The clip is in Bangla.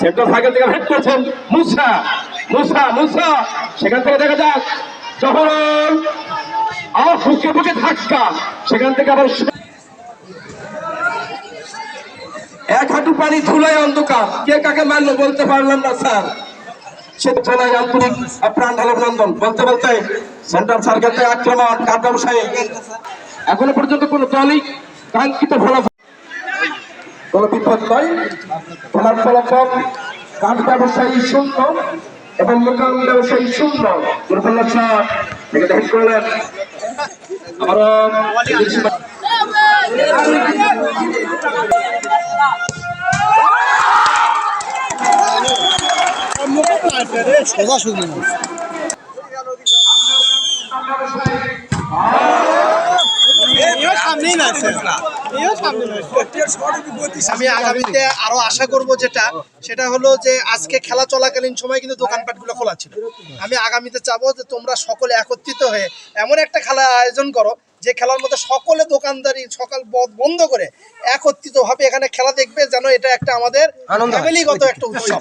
সেন্টার সার্কেল থেকে হেড করছেন মুসা মুসা মুসা সেখান থেকে দেখা যাক জহরন বুকে বুকে ধাক্কা সেখান থেকে আবার এক হাঁটু পানি ধুলাই অন্ধকার কে কাকে মারলো বলতে পারলাম না স্যার সে জানাই আন্তরিক প্রাণ অভিনন্দন বলতে বলতে সেন্টার সার্কেল থেকে আক্রমণ কাঠ ব্যবসায়ী এখনো পর্যন্ত কোন দলই কাঙ্ক্ষিত ফলাফল কোন বিপদ নয় খেলার ফলাফল কাঠ ব্যবসায়ী শূন্য এবং মোকাম ব্যবসায়ী শূন্য দুর্বল্লা শট থেকে হেড করলেন আমি আগামীতে আরো আশা করব সেটা হলো যে আজকে খেলা চলাকালীন সময় কিন্তু দোকানপাটগুলো খোলা ছিল। আমি আগামীতে চাবো যে তোমরা সকলে একত্রিত হয়ে এমন একটা খেলা আয়োজন করো যে খেলার মধ্যে সকলে দোকানদারি সকাল বন্ধ করে একত্রিত ভাবে এখানে খেলা দেখবে, যেন এটা একটা আমাদের ফ্যামিলিগত একটা উৎসব।